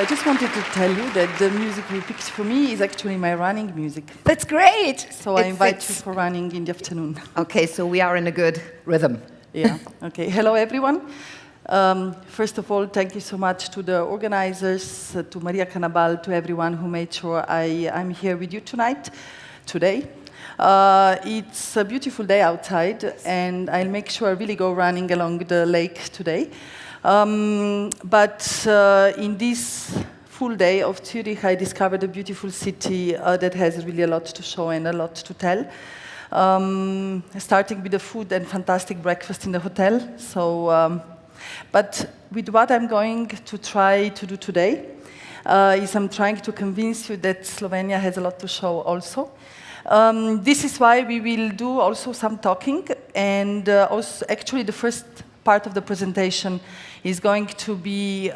I just wanted to tell you that the music we picked for me is actually my running music. That's great. So I invite you for running in the afternoon. Okay, so we are in a good rhythm. Yeah, okay. Hello, everyone. First of all, thank you so much to the organizers, to Maria Cannabal, to everyone who made sure I'm here with you today. It's a beautiful day outside, and I'll make sure I really go running along the lake today. But in this full day of Zurich, I discovered a beautiful city that has really a lot to show and a lot to tell. Starting with the food and fantastic breakfast in the hotel. But with what I'm going to try to do today is I'm trying to convince you that Slovenia has a lot to show also. This is why we will do also some talking, and also actually the first part of the presentation is going to be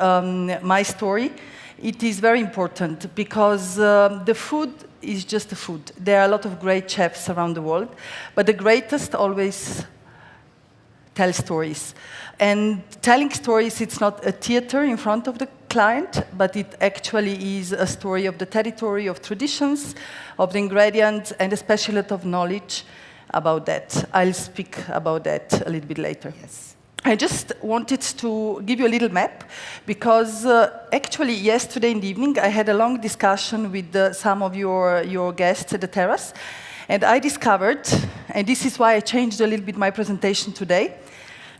my story. It is very important because the food is just the food. There are a lot of great chefs around the world, but the greatest always tell stories. And telling stories, it's not a theater in front of the client, but it actually is a story of the territory, of traditions, of the ingredients, and especially a lot of knowledge about that. I'll speak about that a little bit later. Yes. I just wanted to give you a little map, because actually yesterday in the evening I had a long discussion with some of your guests at the terrace, and I discovered, and this is why I changed a little bit my presentation today,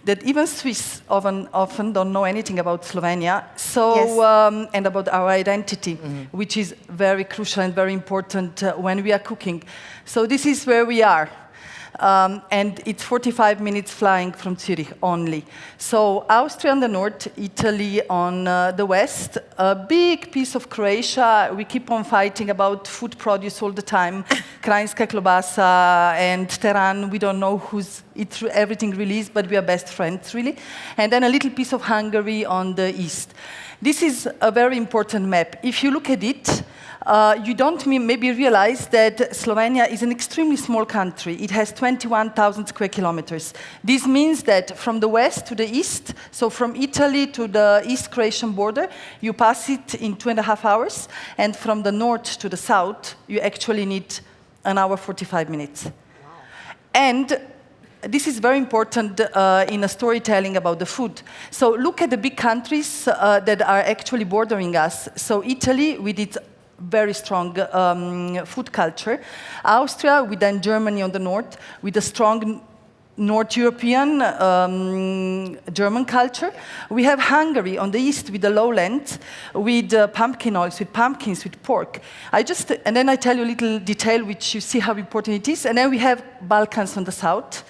that even Swiss often don't know anything about Slovenia, so yes. And about our identity, which is very crucial and very important when we are cooking. So this is where we are. And it's 45 minutes flying from Zurich only. So Austria on the north, Italy on the west, a big piece of Croatia. We keep on fighting about food produce all the time. Krajinska klobasa and teran, we don't know who's everything released, but we are best friends, really. And then a little piece of Hungary on the east. This is a very important map. If you look at it, you don't maybe realize that Slovenia is an extremely small country. It has 21,000 square kilometers. This means that from the west to the east, so from Italy to the East Croatian border, you pass it in 2.5 hours, and from the north to the south, you actually need 1 hour 45 minutes. Wow. And this is very important in a storytelling about the food. So look at the big countries that are actually bordering us. So Italy, with its very strong food culture. Austria, with then Germany on the north, with a strong North European German culture. We have Hungary on the east with the lowlands, with pumpkin oils, with pumpkins, with pork. And then I tell you a little detail which you see how important it is. And then we have Balkans on the south.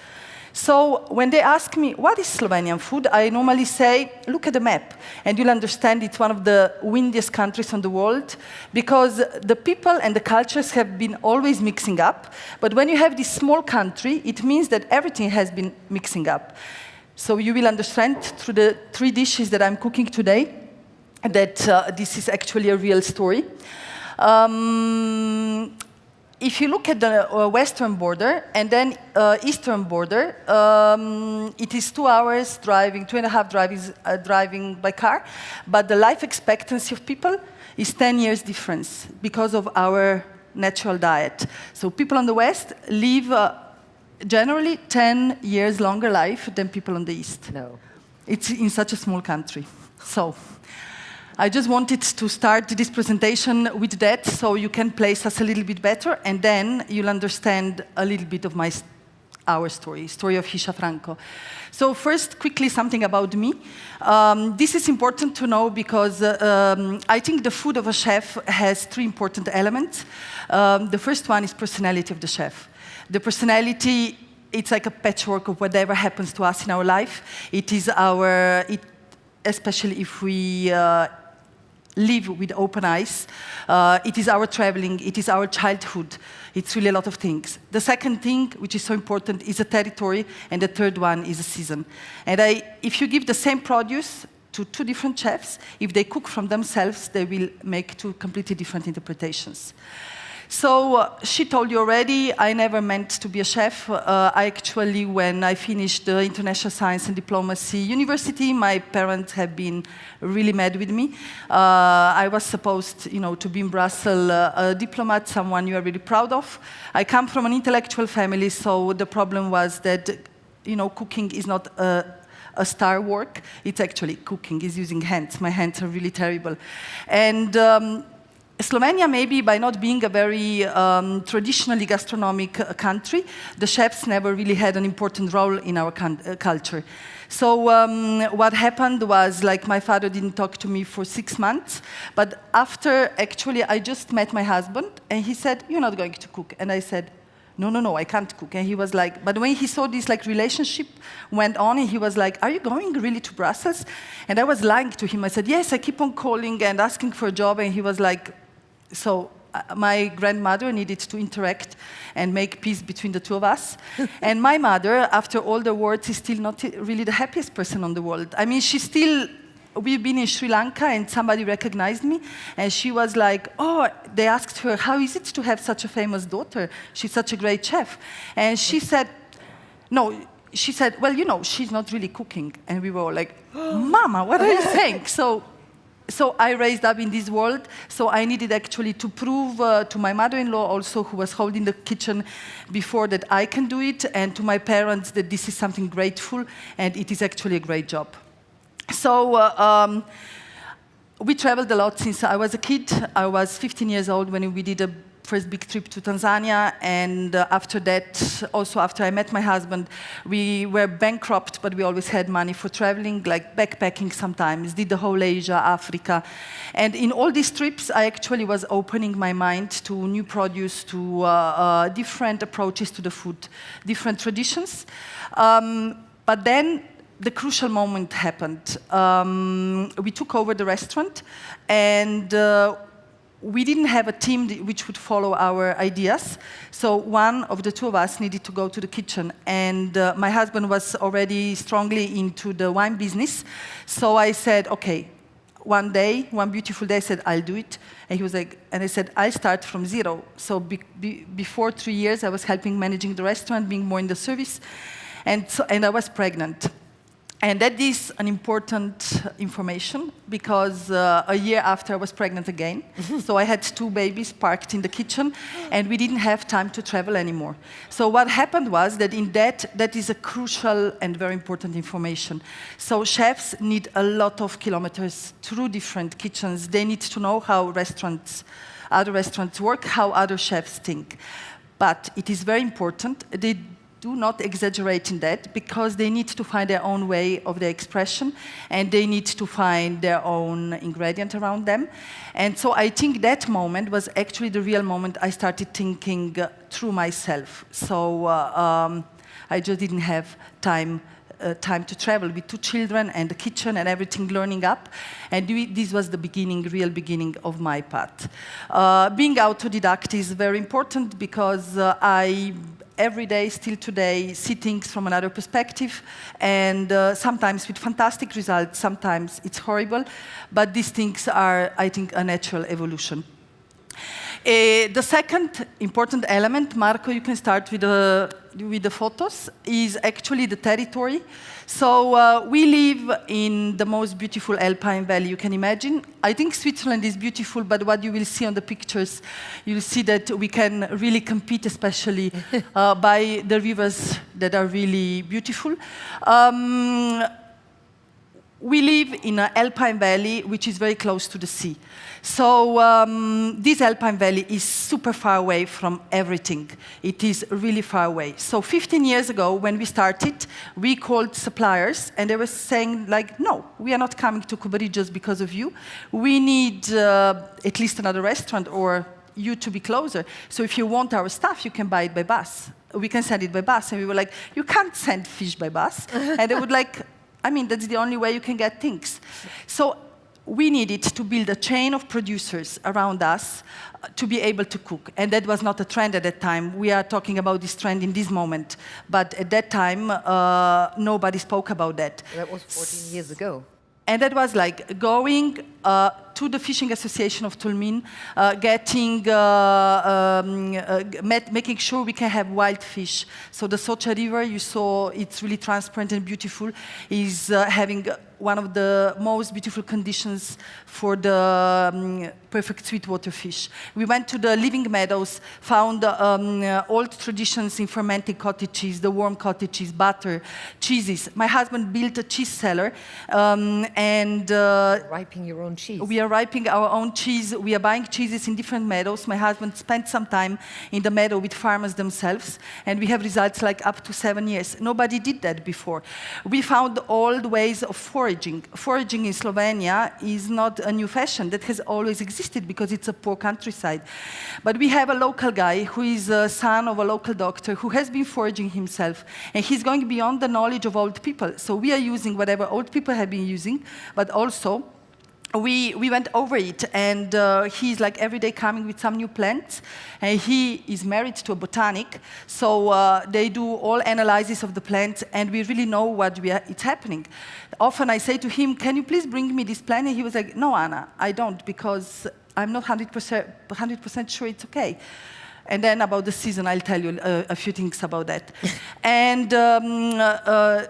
So when they ask me, what is Slovenian food? I normally say, look at the map, and you'll understand it's one of the windiest countries in the world, because the people and the cultures have been always mixing up. But when you have this small country, it means that everything has been mixing up. So you will understand through the 3 dishes that I'm cooking today that this is actually a real story. If you look at the western border and then eastern border, it is 2 hours driving, 2.5 driving by car, but the life expectancy of people is 10 years difference because of our natural diet. So people on the west live generally 10 years longer life than people on the east. No. It's in such a small country. So I just wanted to start this presentation with that, so you can place us a little bit better, and then you'll understand a little bit of our story of Hiša Franko. So first, quickly, something about me. This is important to know because I think the food of a chef has 3 important elements. The first one is personality of the chef. The personality, it's like a patchwork of whatever happens to us in our life. It is especially if we live with open eyes. It is our traveling, it is our childhood. It's really a lot of things. The second thing, which is so important, is a territory, and the third one is a season. And if you give the same produce to 2 different chefs, if they cook from themselves, they will make 2 completely different interpretations. So she told you already, I never meant to be a chef. I actually, when I finished the International Science and Diplomacy University, my parents have been really mad with me. I was supposed, to be in Brussels a diplomat, someone you are really proud of. I come from an intellectual family, so the problem was that, cooking is not a star work. It's actually cooking, is using hands. My hands are really terrible. And Slovenia, maybe by not being a very traditionally gastronomic country, the chefs never really had an important role in our culture. So what happened was, like, my father didn't talk to me for 6 months, but after, actually, I just met my husband, and he said, "You're not going to cook." And I said, no, I can't cook. And he was like, but when he saw this relationship went on, and he was like, "Are you going really to Brussels?" And I was lying to him. I said, "Yes, I keep on calling and asking for a job." And he was like, so my grandmother needed to interact and make peace between the two of us. And my mother, after all the words, is still not really the happiest person on the world. I mean, we've been in Sri Lanka and somebody recognized me, and she was like, "Oh," they asked her, "How is it to have such a famous daughter? She's such a great chef." And she said, "Well, she's not really cooking." And we were all like, "Mama, what are you saying?" So I raised up in this world, so I needed actually to prove to my mother-in-law also, who was holding the kitchen before, that I can do it, and to my parents that this is something grateful, and it is actually a great job. So we traveled a lot since I was a kid. I was 15 years old when we did a first big trip to Tanzania, and after that, also after I met my husband, we were bankrupt, but we always had money for traveling, like backpacking sometimes, did the whole Asia, Africa. And in all these trips, I actually was opening my mind to new produce, to different approaches to the food, different traditions. But then the crucial moment happened. We took over the restaurant, and we didn't have a team which would follow our ideas. So one of the two of us needed to go to the kitchen. And my husband was already strongly into the wine business. So I said, okay, one beautiful day, I said, "I'll do it." And he was like, and I said, "I'll start from zero." So before 3 years, I was helping managing the restaurant, being more in the service. And I was pregnant. And that is an important information, because a year after I was pregnant again. So I had 2 babies parked in the kitchen, and we didn't have time to travel anymore. So what happened was that that is a crucial and very important information. So chefs need a lot of kilometers through different kitchens. They need to know how other restaurants work, how other chefs think. But it is very important. They do not exaggerate in that, because they need to find their own way of their expression, and they need to find their own ingredient around them. And so I think that moment was actually the real moment I started thinking through myself. So I just didn't have time to travel with 2 children and the kitchen and everything, learning up. And this was the real beginning of my path. Being autodidact is very important, because I every day, still today, see things from another perspective, and sometimes with fantastic results, sometimes it's horrible, but these things are, I think, a natural evolution. The second important element, Marco, you can start with the photos, is actually the territory. So we live in the most beautiful Alpine valley you can imagine. I think Switzerland is beautiful, but what you will see on the pictures, you'll see that we can really compete, especially by the rivers that are really beautiful. We live in an Alpine valley which is very close to the sea. So this Alpine valley is super far away from everything. It is really far away. So 15 years ago, when we started, we called suppliers, and they were saying, like, "No, we are not coming to Kobarid just because of you. We need at least another restaurant, or you to be closer. So if you want our stuff, you can buy it by bus. We can send it by bus." And we were like, "You can't send fish by bus." And they would like, I mean, that's the only way you can get things. So we needed to build a chain of producers around us to be able to cook. And that was not a trend at that time. We are talking about this trend in this moment. But at that time, nobody spoke about that. That was 14 years ago. And that was like going to the Fishing Association of Tulmin, making sure we can have wild fish. So the Socha River, you saw, it's really transparent and beautiful, is having one of the most beautiful conditions for the perfect sweetwater fish. We went to the living meadows, found old traditions in fermenting cottage cheese, the warm cottage cheese, butter, cheeses. My husband built a cheese cellar, and Ripening your own cheese. we are ripening our own cheese. We are buying cheeses in different meadows. My husband spent some time in the meadow with farmers themselves, and we have results like up to 7 years. Nobody did that before. We found old ways of foraging. Foraging in Slovenia is not a new fashion. That has always existed because it's a poor countryside. But we have a local guy who is a son of a local doctor who has been foraging himself, and he's going beyond the knowledge of old people. So we are using whatever old people have been using, but also we went over it, and he's like every day coming with some new plants, and he is married to a botanic, so they do all analysis of the plants, and we really know it's happening. Often I say to him, can you please bring me this plant? And he was like, no, Anna, I don't, because I'm not 100% sure it's okay. And then about the season, I'll tell you a few things about that. And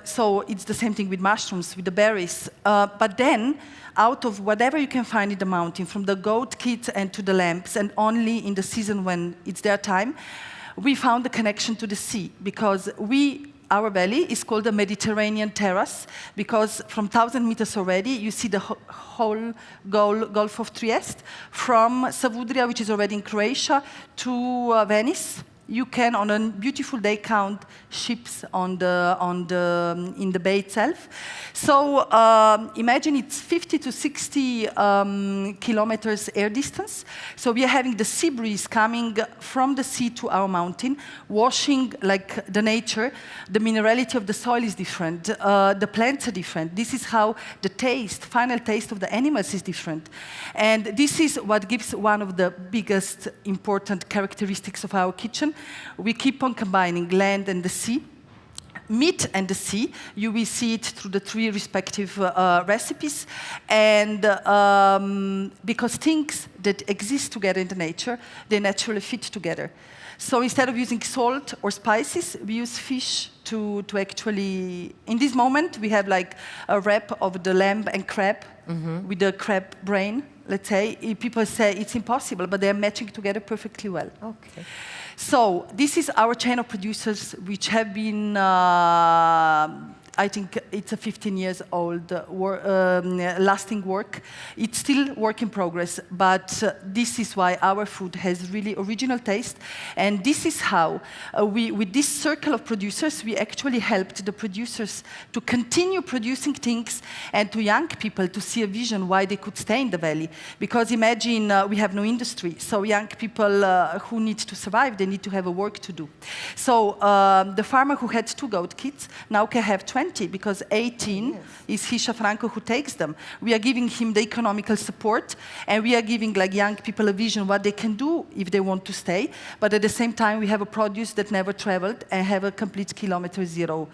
so it's the same thing with mushrooms, with the berries. But then, out of whatever you can find in the mountain, from the goat kits and to the lambs, and only in the season when it's their time, we found the connection to the sea, because our valley is called the Mediterranean Terrace, because from 1,000 meters already, you see the whole Gulf of Trieste, from Savudrija, which is already in Croatia, to Venice. You can, on a beautiful day, count ships in the bay itself. So imagine it's 50 to 60 kilometers air distance. So we are having the sea breeze coming from the sea to our mountain, washing like the nature. The minerality of the soil is different. The plants are different. This is how the final taste of the animals is different. And this is what gives one of the biggest important characteristics of our kitchen. We keep on combining land and the sea. Meat and the sea, you will see it through the 3 respective recipes. And because things that exist together in the nature, they naturally fit together. So instead of using salt or spices, we use fish to actually, in this moment, we have like a wrap of the lamb and crab with the crab brain, let's say. People say it's impossible, but they're matching together perfectly well. Okay. So this is our chain of producers, which have been, I think it's a 15 years old lasting work. It's still work in progress, but this is why our food has really original taste. And this is how, with this circle of producers, we actually helped the producers to continue producing things, and to young people to see a vision why they could stay in the valley. Because imagine we have no industry, so young people who need to survive, they need to have a work to do. So the farmer who had 2 goat kids now can have 20, because 18 is Hiša Franko who takes them. We are giving him the economical support, and we are giving like young people a vision what they can do if they want to stay. But at the same time, we have a produce that never traveled and have a complete kilometer zero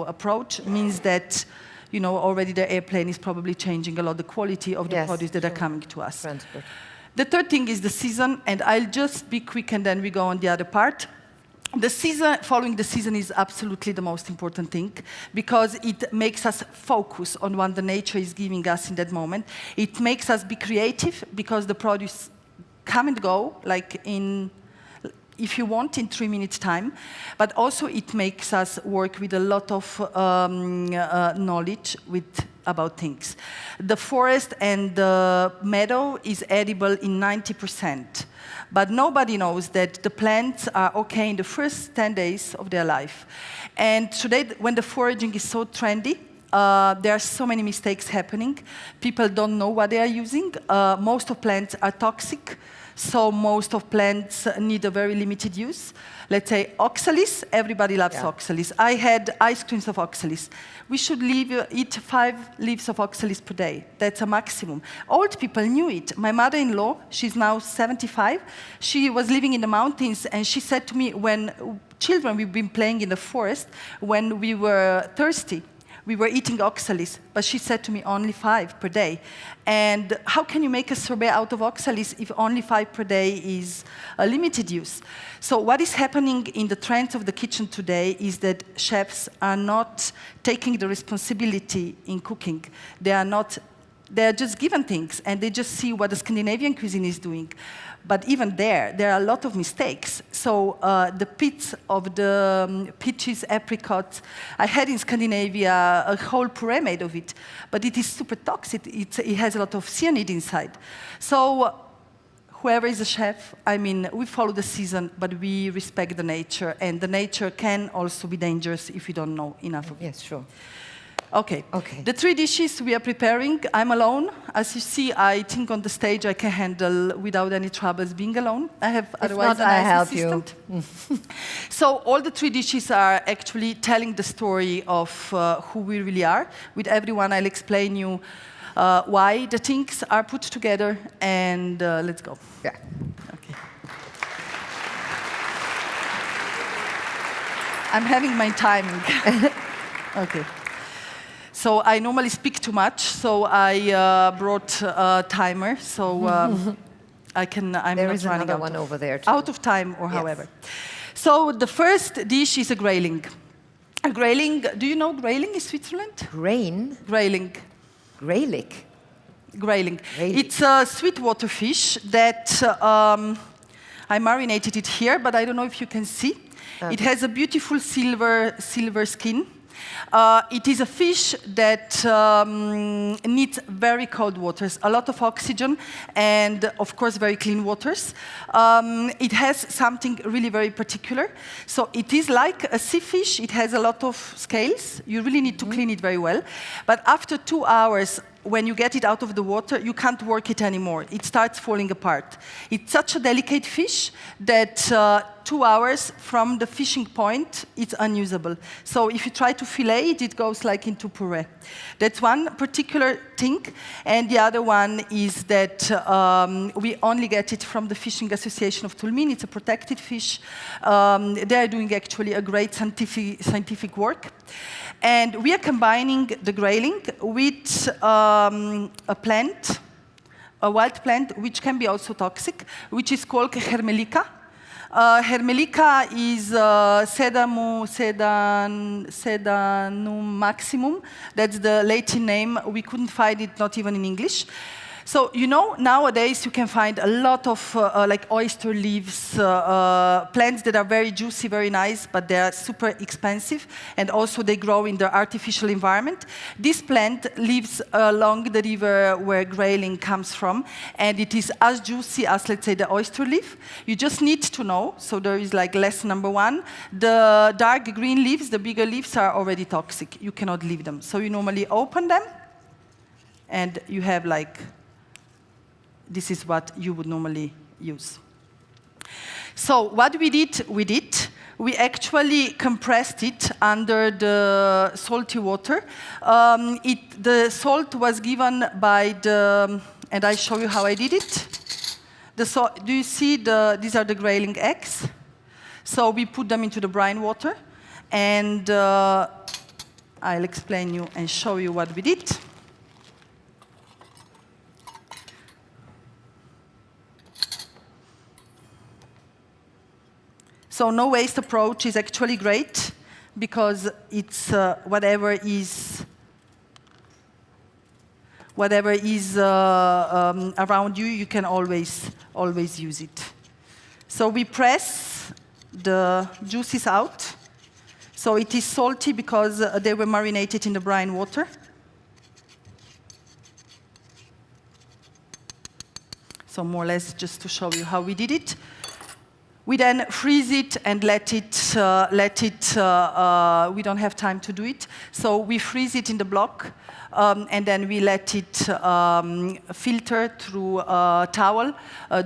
approach. Means that, you know, already the airplane is probably changing a lot the quality of the produce that are coming to us. Transport. The third thing is the season, and I'll just be quick and then we go on the other part. The season, following the season, is absolutely the most important thing, because it makes us focus on what the nature is giving us in that moment. It makes us be creative, because the produce come and go, like if you want, in 3 minutes time. But also it makes us work with a lot of knowledge about things. The forest and the meadow is edible in 90%. But nobody knows that the plants are okay in the first 10 days of their life. And today, when the foraging is so trendy, there are so many mistakes happening. People don't know what they are using. Most of plants are toxic, so most of plants need a very limited use. Let's say oxalis, everybody loves oxalis. I had ice creams of oxalis. We should eat 5 leaves of oxalis per day. That's a maximum. Old people knew it. My mother-in-law, she's now 75, she was living in the mountains, and she said to me, when children, we've been playing in the forest, when we were thirsty, we were eating oxalis, but she said to me only 5 per day. And how can you make a sorbet out of oxalis if only 5 per day is a limited use? So what is happening in the trends of the kitchen today is that chefs are not taking the responsibility in cooking. They are just given things, and they just see what the Scandinavian cuisine is doing. But even there are a lot of mistakes. So the pits of the peaches, apricots, I had in Scandinavia a whole puree made of it, but it is super toxic. It has a lot of cyanide inside. So whoever is a chef, I mean, we follow the season, but we respect the nature, and the nature can also be dangerous if you don't know enough of it. Yes, sure. Okay. The 3 dishes we are preparing, I'm alone. As you see, I think on the stage I can handle without any troubles being alone. I have otherwise a nice assistant. So all the 3 dishes are actually telling the story of who we really are. With everyone, I'll explain you why the things are put together, and let's go. Yeah. Okay. I'm having my timing. Okay. So I normally speak too much, so I brought a timer, so I'm there not is running another out one of, over there too. out of time or Yes. however. So the first dish is a grayling. A grayling, do you know grayling in Switzerland? Grain? Grayling. Graylick? Grayling. Grayling. It's a sweetwater fish that I marinated it here, but I don't know if you can see. Okay. It has a beautiful silver skin. It is a fish that needs very cold waters, a lot of oxygen, and of course very clean waters. It has something really very particular. So it is like a sea fish. It has a lot of scales. You really need to clean it very well. But after 2 hours, when you get it out of the water, you can't work it anymore. It starts falling apart. It's such a delicate fish that 2 hours from the fishing point, it's unusable. So if you try to fillet it, it goes like into puree. That's one particular thing. And the other one is that we only get it from the Fishing Association of Tulmin. It's a protected fish. They are doing actually a great scientific work. And we are combining the grayling with a plant, a wild plant, which can be also toxic, which is called Hermelica. Hermelica is Sedanum maximum. That's the Latin name. We couldn't find it, not even in English. So, you know, nowadays you can find a lot of like oyster leaves, plants that are very juicy, very nice, but they are super expensive, and also they grow in the artificial environment. This plant lives along the river where grayling comes from, and it is as juicy as, let's say, the oyster leaf. You just need to know, so there is like lesson number 1, the dark green leaves, the bigger leaves are already toxic. You cannot leave them. So you normally open them, and you have like, this is what you would normally use. So what we did with it, we actually compressed it under the salty water. The salt was given by the, and I show you how I did it. Do you see these are the grayling eggs? So we put them into the brine water, and I'll explain you and show you what we did. So no waste approach is actually great, because it's whatever is around you, you can always use it. So we press the juices out. So it is salty because they were marinated in the brine water. So more or less just to show you how we did it. We then freeze it and let it, we don't have time to do it. So we freeze it in the block, and then we let it filter through a towel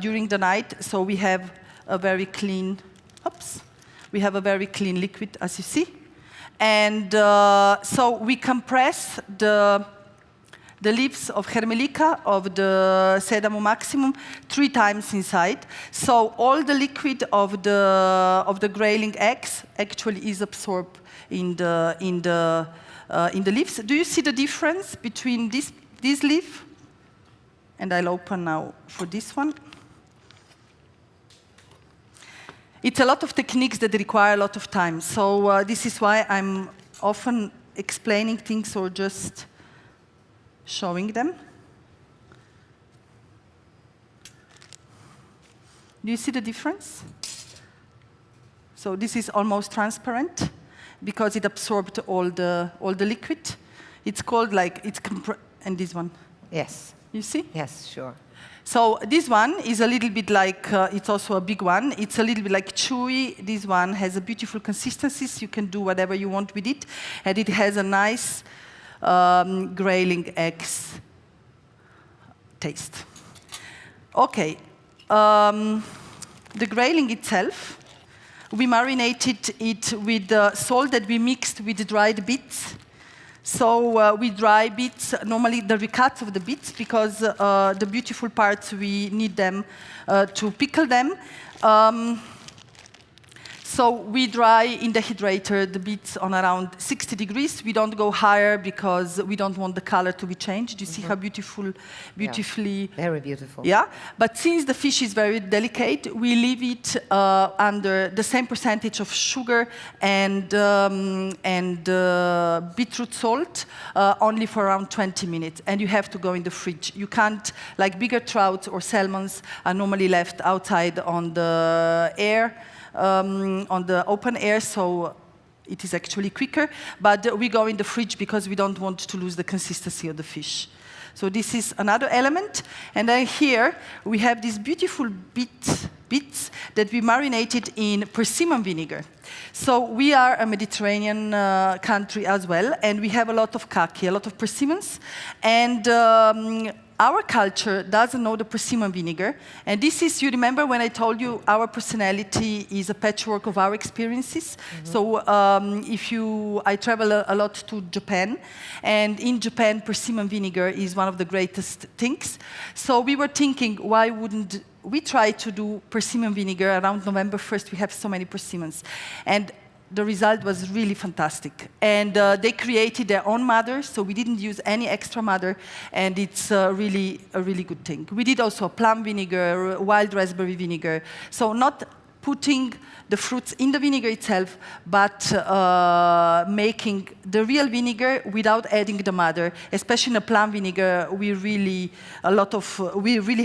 during the night. So we have a very clean, we have a very clean liquid, as you see. And so we compress the leaves of Hermelica, of the Sedamo maximum, 3 times inside. So all the liquid of the grayling eggs actually is absorbed in the in the leaves. Do you see the difference between this leaf? And I'll open now for this one. It's a lot of techniques that require a lot of time. So this is why I'm often explaining things or just showing them. Do you see the difference? So this is almost transparent because it absorbed all the liquid. It's called like, and this one. Yes. You see? Yes, sure. So this one is a little bit like, it's also a big one. It's a little bit like chewy. This one has a beautiful consistency, so you can do whatever you want with it. And it has a nice grayling eggs taste. Okay. The grayling itself, we marinated it with salt that we mixed with dried beets. So we dry beets, normally the recuts of the beets, because the beautiful parts, we need them to pickle them. So we dry in the dehydrator the beets on around 60 degrees. We don't go higher because we don't want the color to be changed. You see how beautifully... Yeah. Very beautiful. Yeah, but since the fish is very delicate, we leave it under the same percentage of sugar and beetroot salt only for around 20 minutes. And you have to go in the fridge. You can't, like bigger trouts or salmons are normally left outside on the air, on the open air, so it is actually quicker. But we go in the fridge because we don't want to lose the consistency of the fish. So this is another element. And then here we have these beautiful bits that we marinated in persimmon vinegar. So we are a Mediterranean country as well, and we have a lot of kaki, a lot of persimmons. And our culture doesn't know the persimmon vinegar. And this is, you remember when I told you our personality is a patchwork of our experiences? Mm-hmm. So I travel a lot to Japan. And in Japan, persimmon vinegar is one of the greatest things. So we were thinking, why wouldn't we try to do persimmon vinegar around November 1st? We have so many persimmons. And the result was really fantastic. And they created their own madder, so we didn't use any extra madder, and it's really a really good thing. We did also plum vinegar, wild raspberry vinegar, so not putting the fruits in the vinegar itself, but making the real vinegar without adding the madder. Especially in the plum vinegar, we really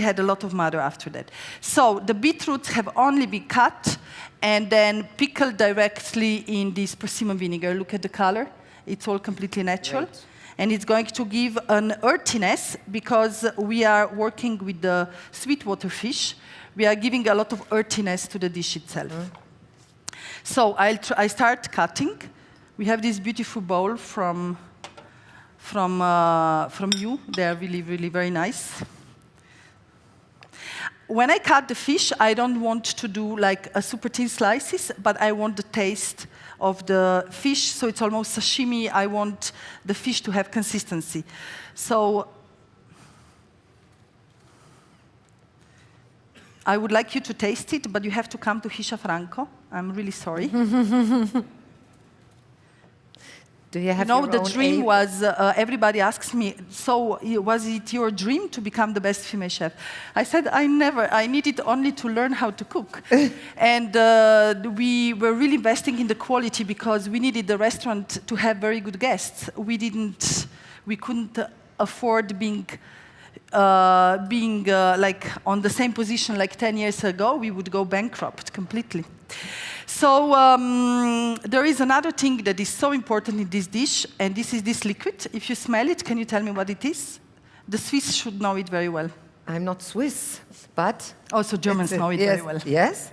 had a lot of madder after that. So the beetroots have only been cut and then pickled directly in this persimmon vinegar. Look at the color. It's all completely natural. Great. And it's going to give an earthiness because we are working with the sweetwater fish. We are giving a lot of earthiness to the dish itself. Mm. So I start cutting. We have this beautiful bowl from you. They are really, really very nice. When I cut the fish, I don't want to do like a super thin slices, but I want the taste of the fish, so it's almost sashimi. I want the fish to have consistency. So I would like you to taste it, but you have to come to Hiša Franko. I'm really sorry. Do you have the dream was, everybody asks me, so was it your dream to become the best female chef? I said, I needed only to learn how to cook. And we were really investing in the quality because we needed the restaurant to have very good guests. We couldn't afford being like on the same position like 10 years ago. We would go bankrupt completely. So there is another thing that is so important in this dish, and this is this liquid. If you smell it, can you tell me what it is? The Swiss should know it very well. I'm not Swiss, but... Also Germans know it very well. Yes?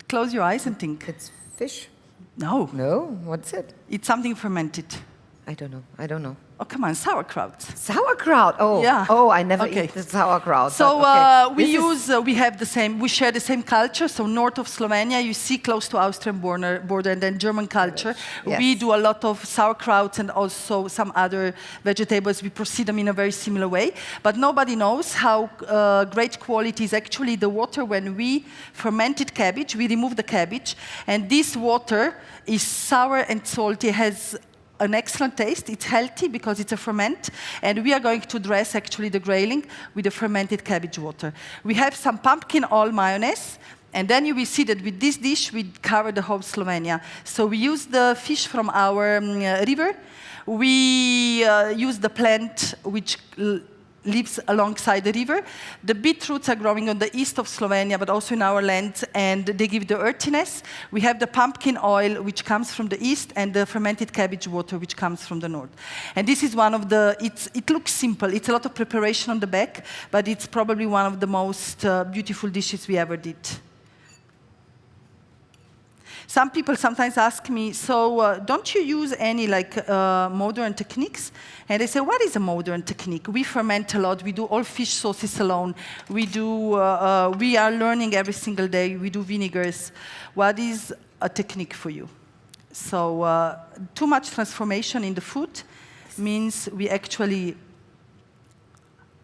Close your eyes and think. It's fish? No. No? What's it? It's something fermented. I don't know. Oh, come on, sauerkraut. Sauerkraut? Oh, yeah. Oh, I never eat the sauerkraut. So okay. we share the same culture. So north of Slovenia, you see close to Austrian border, and then German culture. Yes. We do a lot of sauerkraut and also some other vegetables. We proceed them in a very similar way. But nobody knows how great quality is actually the water when we fermented cabbage. We remove the cabbage, and this water is sour and salty, has an excellent taste. It's healthy because it's a ferment, and we are going to dress actually the grayling with the fermented cabbage water. We have some pumpkin oil mayonnaise, and then you will see that with this dish we cover the whole Slovenia. So we use the fish from our river. We use the plant which lives alongside the river. The beetroots are growing on the east of Slovenia, but also in our land, and they give the earthiness. We have the pumpkin oil, which comes from the east, and the fermented cabbage water, which comes from the north. And this is one of the, it looks simple. It's a lot of preparation on the back, but it's probably one of the most beautiful dishes we ever did. Some people sometimes ask me, so don't you use any modern techniques? And I say, what is a modern technique? We ferment a lot. We do all fish sauces alone. We are learning every single day. We do vinegars. What is a technique for you? So too much transformation in the food means we actually,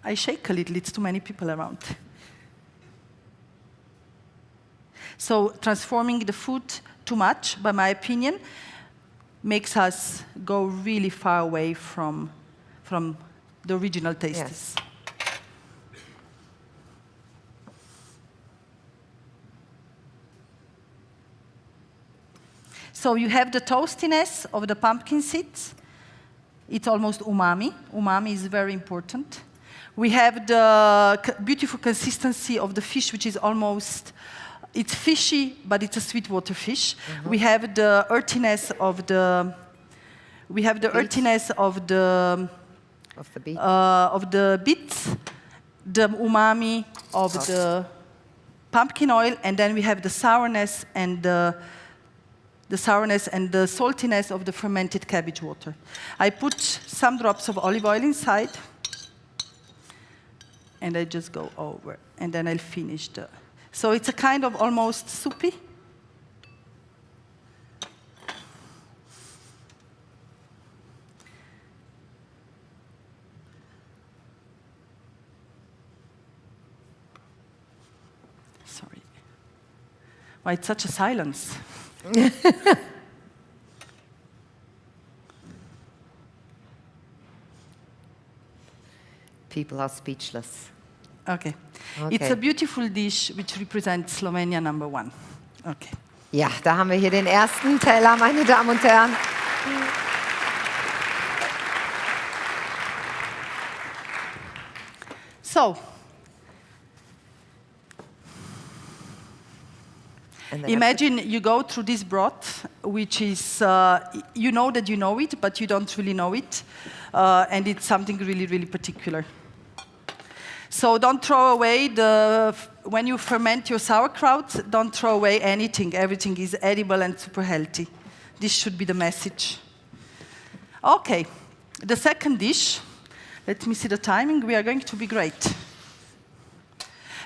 I shake a little. It's too many people around. So transforming the food too much, by my opinion, makes us go really far away from the original tastes. Yes. So you have the toastiness of the pumpkin seeds. It's almost umami. Umami is very important. We have the beautiful consistency of the fish, which is almost, it's fishy, but it's a sweetwater fish. We have the earthiness of the, beets, the umami of the pumpkin oil, and then we have the sourness and the saltiness of the fermented cabbage water. I put some drops of olive oil inside, and I just go over, and then I'll finish the. So it's a kind of almost soupy. Sorry. Why it's such a silence? People are speechless. Okay. It's a beautiful dish which represents Slovenia #1. Okay. Ja, da haben wir hier den ersten Teller, meine Damen und Herren. So, imagine you go through this broth, which is, you know that you know it, but you don't really know it. And it's something really, really particular. So don't throw away when you ferment your sauerkraut, don't throw away anything. Everything is edible and super healthy. This should be the message. Okay, the second dish. Let me see the timing. We are going to be great.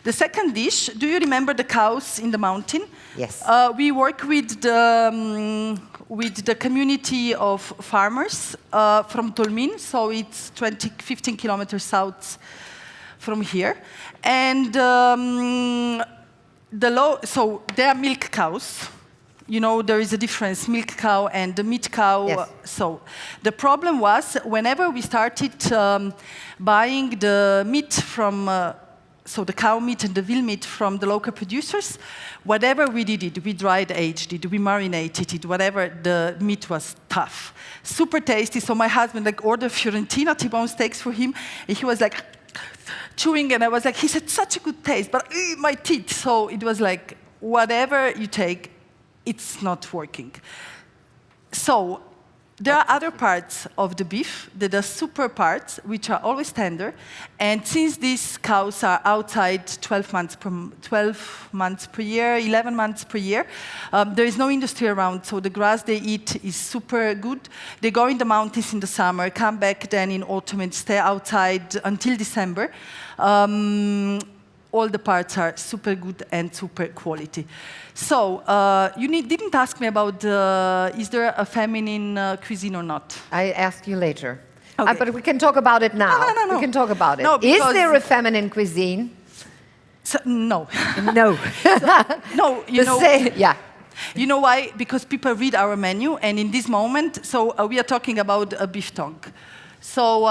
The second dish, do you remember the cows in the mountain? Yes. We work with the community of farmers from Tolmin, so it's 15 kilometers south from here. And so they are milk cows. You know, there is a difference, milk cow and the meat cow. Yes. So the problem was, whenever we started buying the meat from, so the cow meat and the veal meat from the local producers, whatever we did it, we dried aged it, we marinated it, whatever, the meat was tough. Super tasty, so my husband ordered Fiorentina T-bone steaks for him, and he was chewing, and I was he said, such a good taste, but my teeth. So it was whatever you take, it's not working. So there are other parts of the beef that are super parts, which are always tender. And since these cows are outside 12 months per year, 11 months per year, there is no industry around, so the grass they eat is super good. They go in the mountains in the summer, come back then in autumn and stay outside until December. All the parts are super good and super quality. So, you didn't ask me about, is there a feminine cuisine or not? I ask you later. Okay. But we can talk about it now. No. We can talk about it. No, is there a feminine cuisine? So, no. No. No, Yeah. You know why? Because people read our menu, and in this moment, so we are talking about a beef tongue. So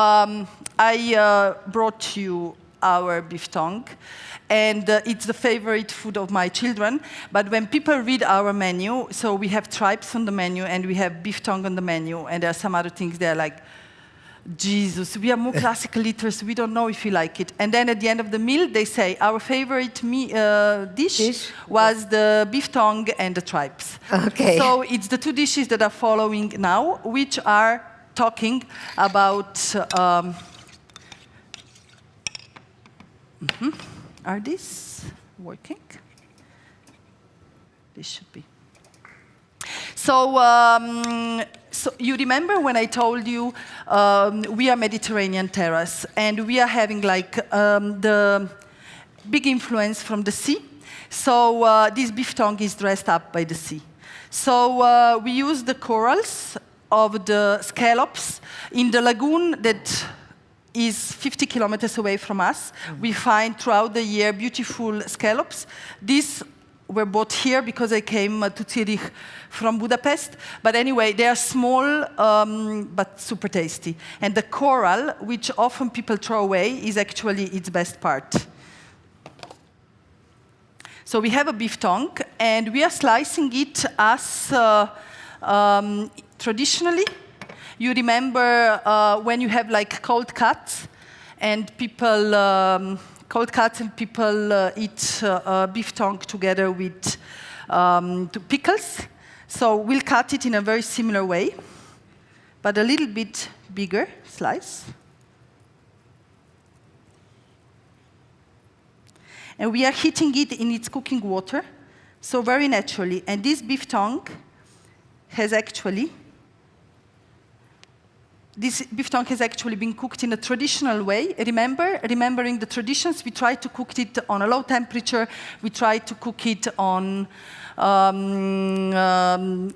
I brought you our beef tongue, and it's the favorite food of my children. But when people read our menu, so we have tripes on the menu, and we have beef tongue on the menu, and there are some other things they're like, Jesus, we are more classical eaters, we don't know if we like it. And then at the end of the meal, they say, our favorite dish was the beef tongue and the tripes. Okay. So it's the two dishes that are following now, which are talking about... Are these working? This should be. So, so you remember when I told you we are Mediterranean terrace, and we are having like the big influence from the sea. So this beef tongue is dressed up by the sea. So we use the corals of the scallops in the lagoon that is 50 kilometers away from us. We find throughout the year beautiful scallops. These were bought here because I came to Zurich from Budapest. But anyway, they are small but super tasty. And the coral, which often people throw away, is actually its best part. So we have a beef tongue, and we are slicing it as traditionally. You remember when you have like cold cuts, and people eat beef tongue together with pickles. So we'll cut it in a very similar way, but a little bit bigger slice. And we are heating it in its cooking water, so very naturally. And this beef tongue has actually been cooked in a traditional way. Remembering the traditions, we try to cook it on a low temperature. We try to cook it on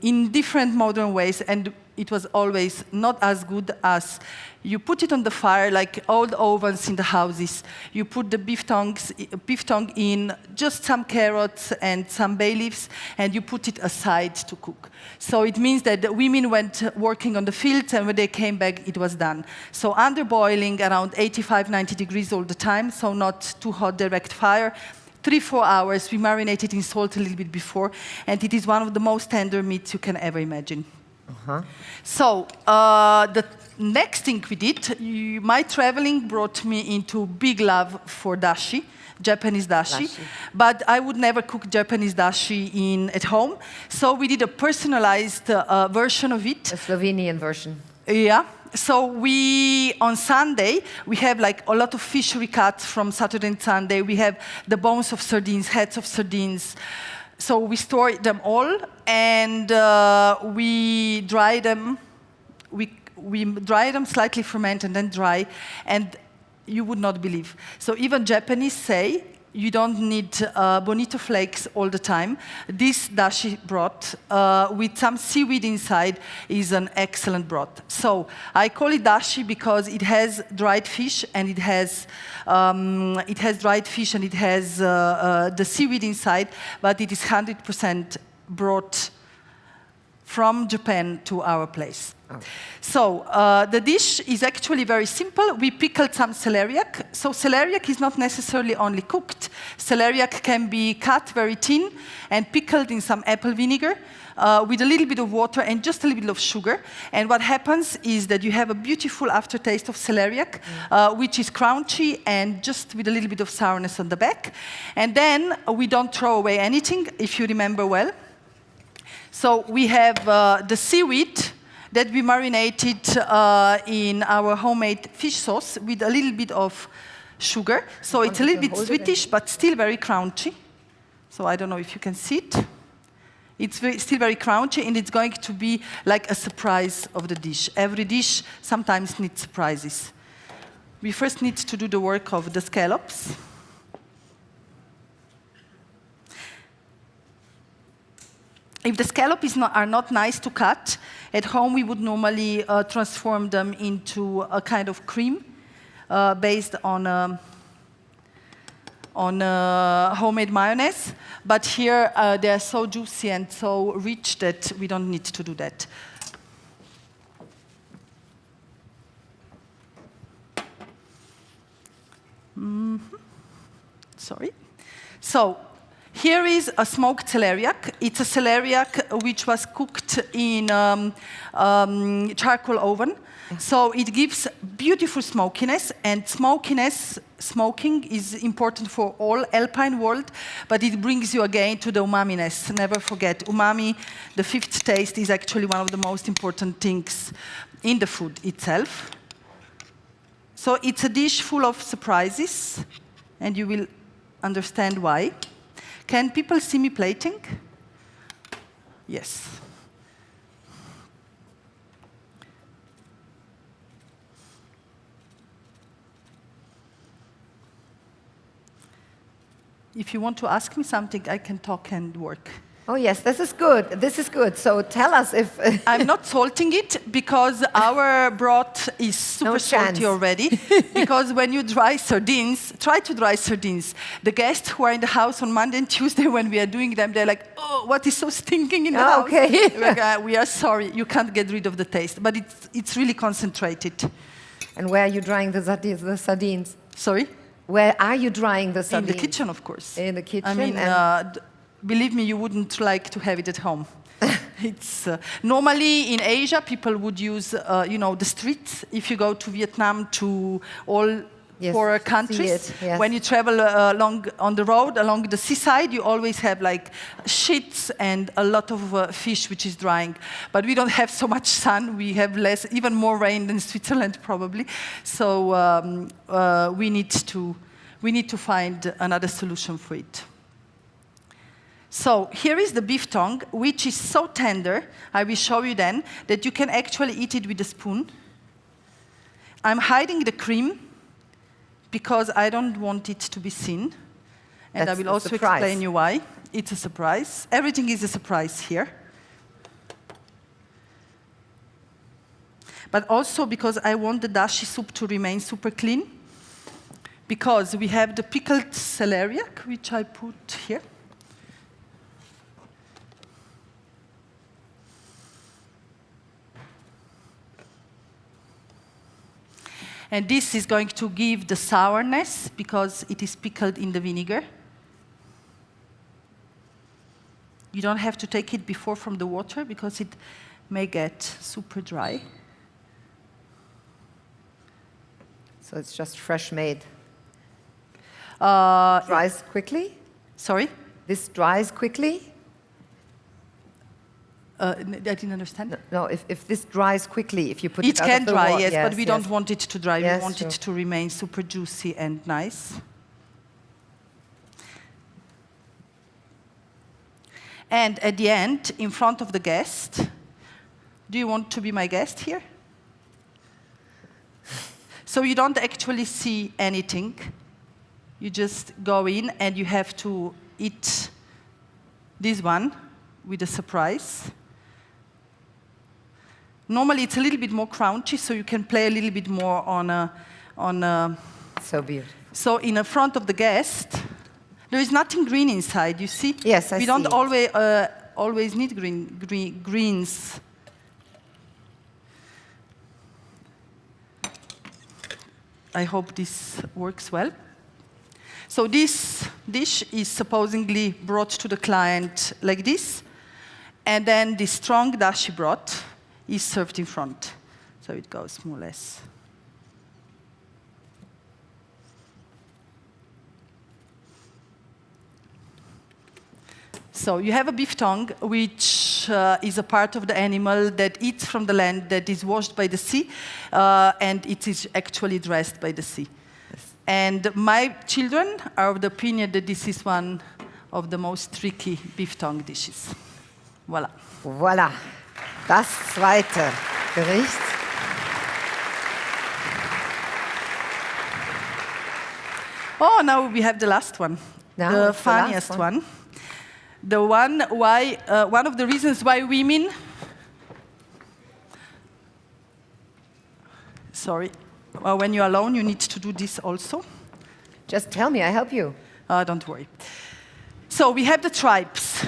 in different modern ways, and it was always not as good as you put it on the fire, like old ovens in the houses. You put the beef tongue in, just some carrots and some bay leaves, and you put it aside to cook. So it means that the women went working on the fields, and when they came back, it was done. So under boiling, around 85, 90 degrees all the time, so not too hot, direct fire. 3-4 hours, we marinate it in salt a little bit before, and it is one of the most tender meats you can ever imagine. So the next thing we did, my traveling brought me into big love for dashi, Japanese dashi. But I would never cook Japanese dashi at home. So we did a personalized version of it. A Slovenian version. Yeah. So on Sunday, we have like a lot of fish recuts from Saturday and Sunday. We have the bones of sardines, heads of sardines. So we store them all, and we dry them. We dry them, slightly ferment, and then dry. And you would not believe. So even Japanese say you don't need bonito flakes all the time. This dashi broth with some seaweed inside is an excellent broth. So I call it dashi because it has dried fish, and it has the seaweed inside, but it is 100% brought from Japan to our place. Oh. So the dish is actually very simple. We pickled some celeriac. So celeriac is not necessarily only cooked. Celeriac can be cut very thin and pickled in some apple vinegar with a little bit of water and just a little bit of sugar. And what happens is that you have a beautiful aftertaste of celeriac, which is crunchy and just with a little bit of sourness on the back. And then we don't throw away anything, if you remember well. So we have the seaweed that we marinated in our homemade fish sauce with a little bit of sugar. So it's a little bit sweetish, but still very crunchy. So I don't know if you can see it. It's still very crunchy, and it's going to be like a surprise of the dish. Every dish sometimes needs surprises. We first need to do the work of the scallops. If the scallops are not nice to cut, at home we would normally transform them into a kind of cream based on homemade mayonnaise. But here they are so juicy and so rich that we don't need to do that. Sorry. So here is a smoked celeriac. It's a celeriac which was cooked in charcoal oven. So it gives beautiful smokiness, and smoking is important for all alpine world, but it brings you again to the umaminess. Never forget, umami, the fifth taste, is actually one of the most important things in the food itself. So it's a dish full of surprises, and you will understand why. Can people see me plating? Yes. If you want to ask me something, I can talk and work. Oh yes, this is good. This is good. So tell us if... I'm not salting it because our broth is super salty already. Because when you dry sardines, try to dry sardines. The guests who are in the house on Monday and Tuesday when we are doing them, they're like, oh, what is so stinking in the house? Okay. Like, we are sorry, you can't get rid of the taste. But it's really concentrated. And where are you drying the sardines? Sorry? Where are you drying the sardines? In the kitchen, of course. In the kitchen? I mean, believe me, you wouldn't like to have it at home. It's normally in Asia, people would use, the streets. If you go to Vietnam, to all poorer countries, when you travel along on the road, along the seaside, you always have like shits and a lot of fish which is drying. But we don't have so much sun. We have even more rain than Switzerland probably. So we need to find another solution for it. So here is the beef tongue, which is so tender, I will show you then, that you can actually eat it with a spoon. I'm hiding the cream because I don't want it to be seen. And I will also explain you why. It's a surprise. Everything is a surprise here. But also because I want the dashi soup to remain super clean. Because we have the pickled celeriac, which I put here. And this is going to give the sourness because it is pickled in the vinegar. You don't have to take it before from the water because it may get super dry. So it's just fresh made. Dries Dries quickly? Sorry? This dries quickly? I didn't understand. No, if this dries quickly, if you put it out of the water. It can dry, yes, yes, but we don't want it to dry. Yes, we want it to remain super juicy and nice. And at the end, in front of the guest, do you want to be my guest here? So you don't actually see anything. You just go in and you have to eat this one with a surprise. Normally it's a little bit more crunchy, so you can play a little bit more on. So beautiful. So in the front of the guest, there is nothing green inside. You see? Yes, I see. We don't always need greens. I hope this works well. So this dish is supposedly brought to the client like this, and then the strong dashi broth is served in front. So it goes more or less. So you have a beef tongue, which is a part of the animal that eats from the land that is washed by the sea, and it is actually dressed by the sea. Yes. And my children are of the opinion that this is one of the most tricky beef tongue dishes. Voilà. Voilà. Das zweite Gericht. Oh, now we have the last one. Now the funniest one. The one one of the reasons why women, sorry, when you're alone, you need to do this also. Just tell me, I help you. Don't worry. So we have the tripes.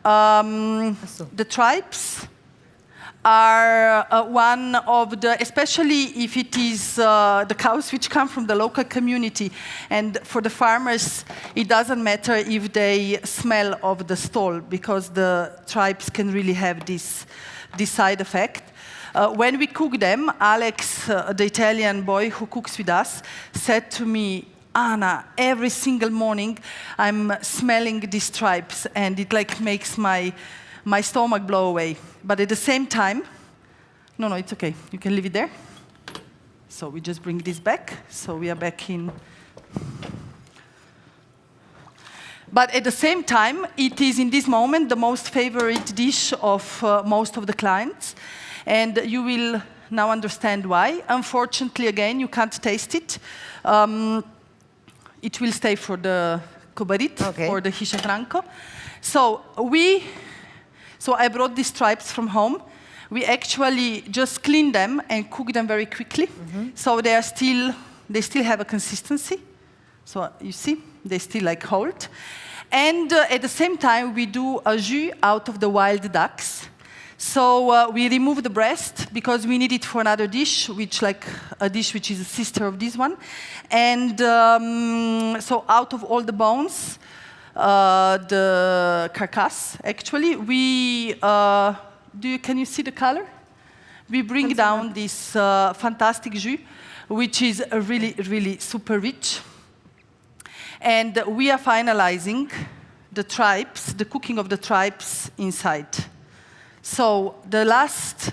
The tripes are one of the, especially if it is the cows which come from the local community. And for the farmers, it doesn't matter if they smell of the stall, because the tripes can really have this side effect. When we cook them, Alex, the Italian boy who cooks with us, said to me, Anna, every single morning I'm smelling these tripes, and it like makes my stomach blow away. But at the same time, no, it's okay. You can leave it there. So we just bring this back. So we are back in. But at the same time, it is in this moment the most favorite dish of most of the clients. And you will now understand why. Unfortunately, again, you can't taste it. It will stay for the Kobarid or the Hiša Franko. So I brought these tripes from home. We actually just clean them and cook them very quickly. So they still have a consistency. So you see, they still like hold. And at the same time, we do a jus out of the wild ducks. So we remove the breast because we need it for another dish, which is a sister of this one. And so out of all the bones, the carcass, actually, can you see the color? We bring down this fantastic jus, which is really, really super rich. And we are finalizing the tripes, the cooking of the tripes inside. So the last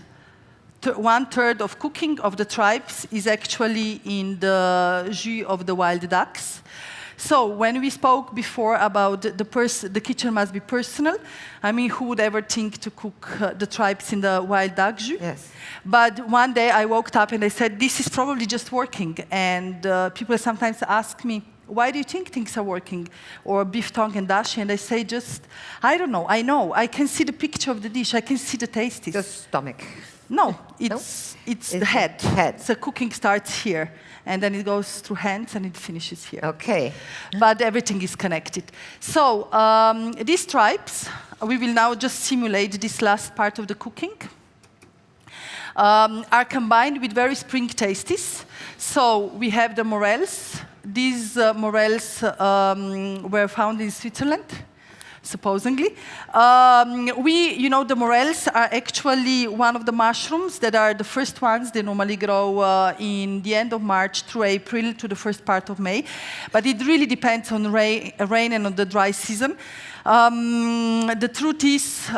1/3 of cooking of the tripes is actually in the jus of the wild ducks. So when we spoke before about the kitchen must be personal, I mean, who would ever think to cook the tripes in the wild duck jus? Yes. But one day I woke up and I said, this is probably just working. And people sometimes ask me, why do you think things are working? Or beef tongue and dashi, and I say I don't know, I can see the picture of the dish, I can see the taste. The stomach. No, it's the head. So cooking starts here, and then it goes through hands, and it finishes here. Okay. But everything is connected. So these tripes, we will now just simulate this last part of the cooking, are combined with very spring tasties. So we have the morels. These morels were found in Switzerland, supposedly. The morels are actually one of the mushrooms that are the first ones. They normally grow in the end of March through April to the first part of May. But it really depends on rain and on the dry season. The truth is,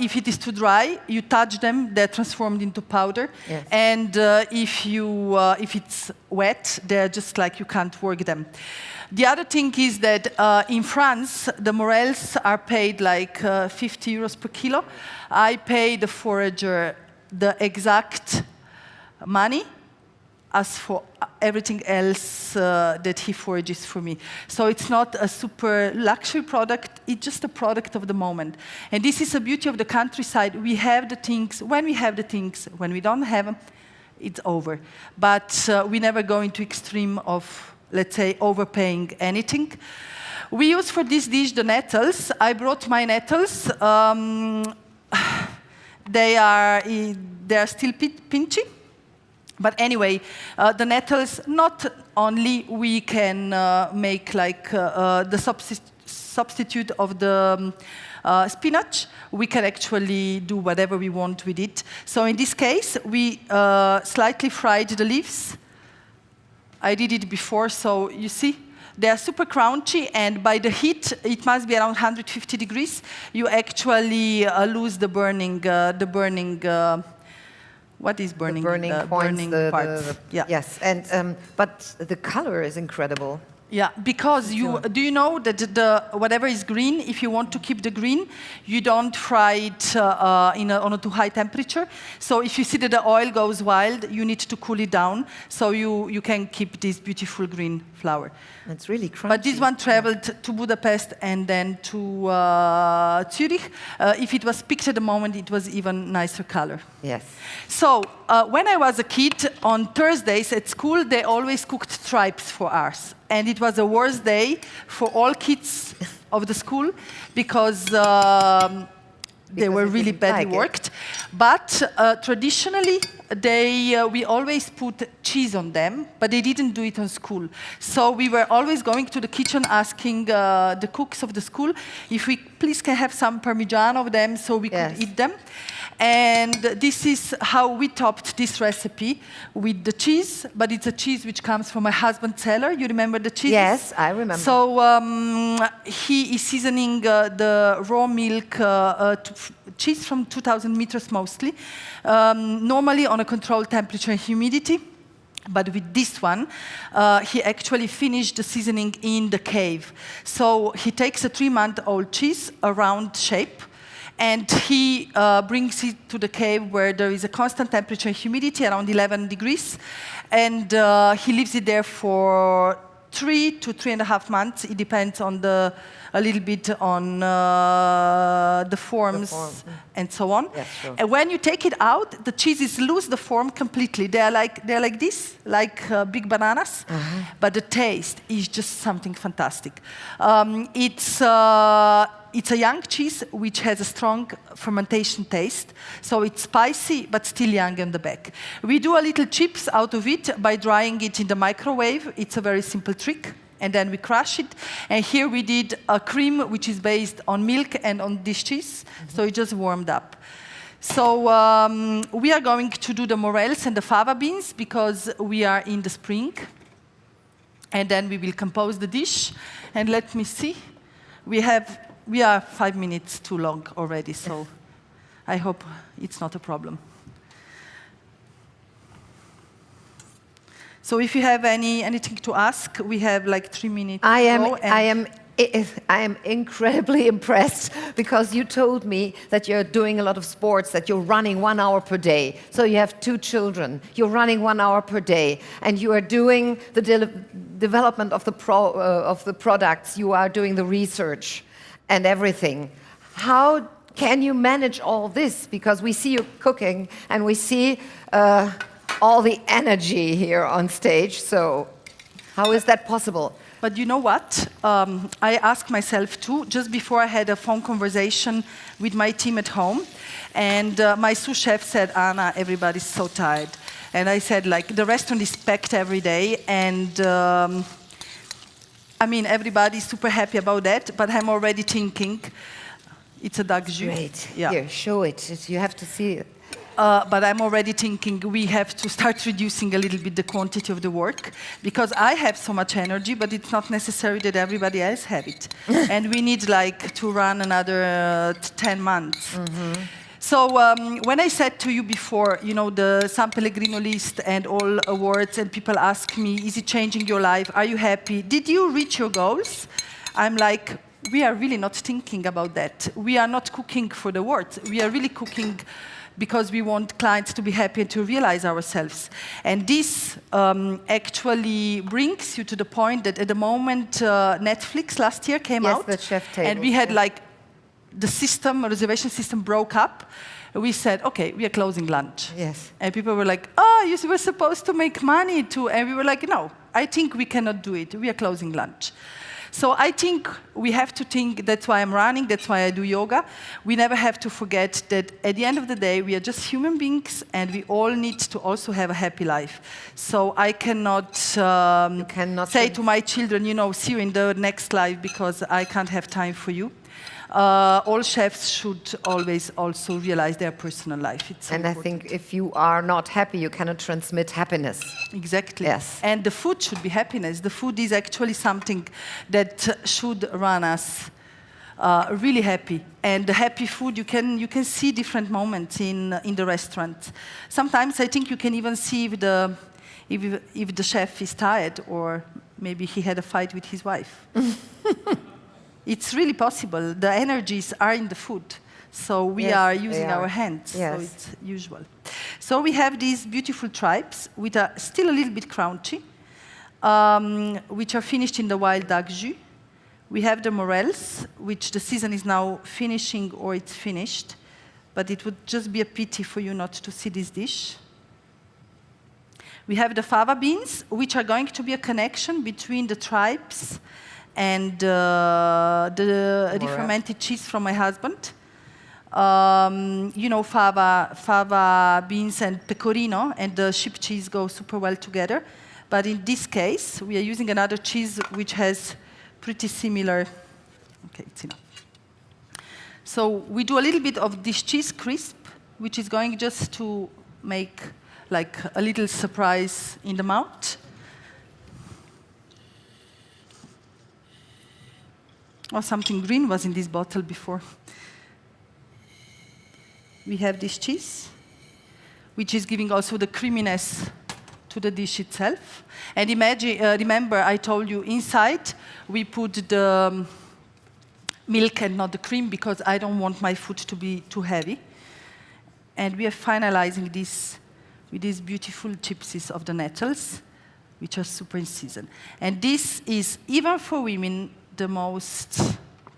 if it is too dry, you touch them, they're transformed into powder. Yes. And if it's wet, they're just like you can't work them. The other thing is that in France, the morels are paid like 50 euros per kilo. I pay the forager the exact money as for everything else that he forages for me. So it's not a super luxury product, it's just a product of the moment. And this is the beauty of the countryside. We have the things, when we have the things, when we don't have them, it's over. But we never go into extreme of, let's say, overpaying anything. We use for this dish the nettles. I brought my nettles. They are still pinchy. But anyway, the nettles, not only we can make like the substitute of the spinach, we can actually do whatever we want with it. So in this case, we slightly fried the leaves. I did it before, so you see, they are super crunchy, and by the heat, it must be around 150 degrees. You actually lose the burning. What is burning? The burning parts. Yeah. Yes, and but the color is incredible. Yeah, because do you know that whatever is green, if you want to keep the green, you don't fry it on a too high temperature. So if you see that the oil goes wild, you need to cool it down so you can keep this beautiful green flower. It's really crunchy. But this one traveled to Budapest and then to Zurich. If it was picked at the moment, it was even nicer color. Yes. So when I was a kid, on Thursdays at school, they always cooked tripes for us. and it was the worst day for all kids of the school because they were really badly worked. But traditionally, we always put cheese on them, but they didn't do it on school. So we were always going to the kitchen asking the cooks of the school if we please can have some Parmigiano of them so we could eat them. And this is how we topped this recipe with the cheese, but it's a cheese which comes from my husband's cellar. You remember the cheese? Yes, I remember. So he is seasoning the raw milk cheese from 2,000 meters mostly, normally on a controlled temperature and humidity. But with this one, he actually finished the seasoning in the cave. So he takes a 3-month-old cheese, a round shape, and he brings it to the cave where there is a constant temperature and humidity, around 11 degrees. And he leaves it there for 3 to 3.5 months. It depends on a little bit on the forms and so on. Yes, sure. And when you take it out, the cheeses lose the form completely. They're like this, like big bananas. But the taste is just something fantastic. It's a young cheese which has a strong fermentation taste, so it's spicy but still young on the back. We do a little chips out of it by drying it in the microwave. It's a very simple trick. And then we crush it. And here we did a cream which is based on milk and on this cheese, so it just warmed up. So we are going to do the morels and the fava beans because we are in the spring. And then we will compose the dish. And let me see. We are 5 minutes too long already, so I hope it's not a problem. So if you have anything to ask, we have like 3 minutes. I am incredibly impressed because you told me that you're doing a lot of sports, that you're running 1 hour per day. So you have 2 children. You're running 1 hour per day, and you are doing the development of the products. You are doing the research and everything. How can you manage all this? Because we see you cooking and we see all the energy here on stage. So how is that possible? But you know what? I asked myself too, just before I had a phone conversation with my team at home. And my sous chef said, Anna, everybody's so tired. And I said, like, the restaurant is packed every day. And I mean, everybody's super happy about that, but I'm already thinking it's a duck jus. Great. Yeah. Here, show it. You have to see it. But I'm already thinking we have to start reducing a little bit the quantity of the work because I have so much energy, but it's not necessary that everybody else have it. And we need like to run another 10 months. So when I said to you before, you know, the San Pellegrino list and all awards, and people ask me, is it changing your life? Are you happy? Did you reach your goals? I'm like, we are really not thinking about that. We are not cooking for the awards. We are really cooking because we want clients to be happy and to realize ourselves. And this actually brings you to the point that at the moment Netflix last year came out. Yes, the chef table. And we had like the reservation system broke up. We said, okay, we are closing lunch. Yes. And people were like, oh, you were supposed to make money too. And we were like, no, I think we cannot do it. We are closing lunch. So I think we have to think, that's why I'm running, that's why I do yoga. We never have to forget that at the end of the day, we are just human beings and we all need to also have a happy life. So I cannot, say to my children, you know, see you in the next life because I can't have time for you. All chefs should always also realize their personal life. It's so important. I think if you are not happy, you cannot transmit happiness. Exactly. Yes. And the food should be happiness. The food is actually something that should run us really happy. And the happy food, you can see different moments in the restaurant. Sometimes I think you can even see if the chef is tired or maybe he had a fight with his wife. It's really possible. The energies are in the food. So we are using our hands. Yes. So it's usual. So we have these beautiful tripes, which are still a little bit crunchy, which are finished in the wild duck jus. We have the morels, which the season is now finishing or it's finished. But it would just be a pity for you not to see this dish. We have the fava beans, which are going to be a connection between the tribes and the fermented cheese from my husband. You know, fava beans and pecorino and the sheep cheese go super well together. But in this case, we are using another cheese which has pretty similar. Okay, it's enough. So we do a little bit of this cheese crisp, which is going just to make like a little surprise in the mouth. Oh, something green was in this bottle before. We have this cheese, which is giving also the creaminess to the dish itself. And imagine, remember, I told you inside we put the milk and not the cream because I don't want my food to be too heavy. And we are finalizing this with these beautiful chipsies of the nettles, which are super in season. And this is, even for women, the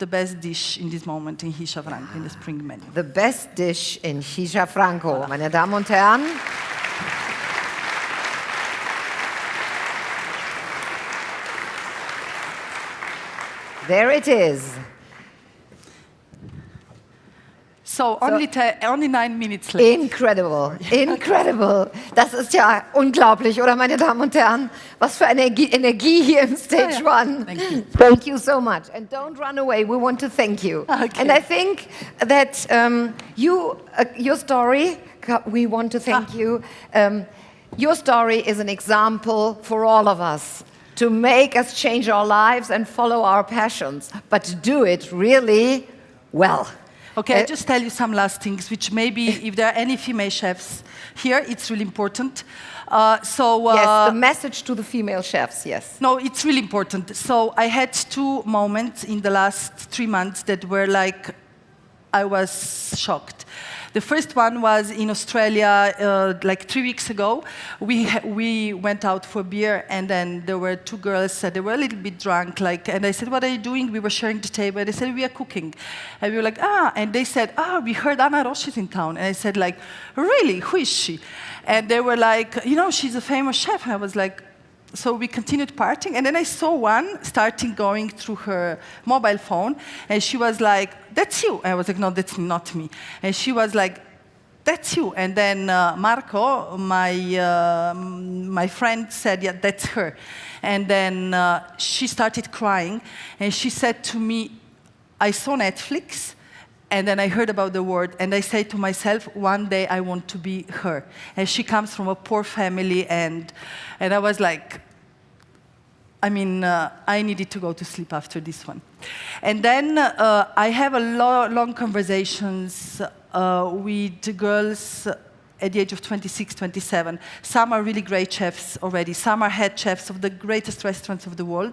best dish in this moment in Hiša Franko, in the spring menu. The best dish in Hiša Franko, meine Damen und Herren. There it is. So only 9 minutes left. Incredible, incredible. Das ist ja unglaublich, oder meine Damen und Herren? Was für eine Energie hier im Stage One. Thank you. Thank you so much. And don't run away, we want to thank you. Okay. And I think that your story, we want to thank you. Your story is an example for all of us to make us change our lives and follow our passions, but to do it really well. Okay, I'll just tell you some last things, which maybe if there are any female chefs here, it's really important. Yes, the message to the female chefs, yes. No, it's really important. So I had 2 moments in the last 3 months that were like, I was shocked. The first one was in Australia, like 3 weeks ago. We went out for beer, and then there were 2 girls. They were a little bit drunk, and I said, "What are you doing?" We were sharing the table. They said, "We are cooking," and we were like, "Ah!" And they said, "Ah, we heard Ana Roš is in town." And I said, like, "Really? Who is she?" And they were like, "You know, she's a famous chef." And I was like. So we continued partying, and then I saw one starting going through her mobile phone, and she was like, "That's you." And I was like, "No, that's not me." And she was like, "That's you." And then Marco, my friend, said, "Yeah, that's her." And then she started crying, and she said to me, "I saw Netflix, and then I heard about the word, and I said to myself, one day I want to be her." And she comes from a poor family, and I was like, I mean, I needed to go to sleep after this one. And then I have a long conversations with girls at the age of 26, 27. Some are really great chefs already. Some are head chefs of the greatest restaurants of the world.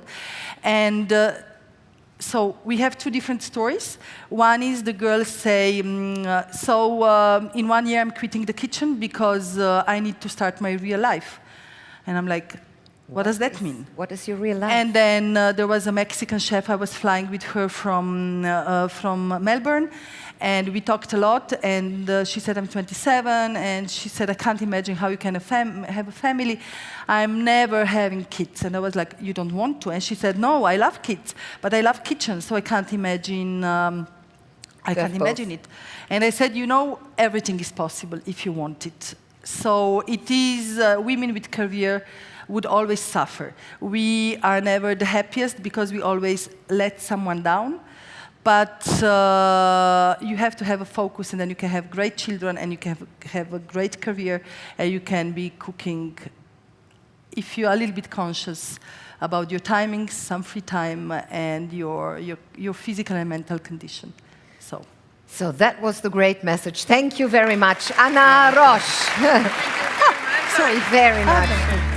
And so we have 2 different stories. One is the girls say, in 1 year I'm quitting the kitchen because I need to start my real life. And I'm like, what does that mean? What is your real life? And then there was a Mexican chef. I was flying with her from Melbourne, and we talked a lot. And she said, "I'm 27," and she said, "I can't imagine how you can have a family. I'm never having kids." And I was like, "You don't want to?" And she said, "No, I love kids, but I love kitchens, so I can't imagine. I can't imagine it." And I said, "You know, everything is possible if you want it." So it is women with career would always suffer. We are never the happiest because we always let someone down. But you have to have a focus, and then you can have great children, and you can have a great career, and you can be cooking if you are a little bit conscious about your timings, some free time, and your physical and mental condition. So that was the great message. Thank you very much, Ana Roš. Sorry, very much.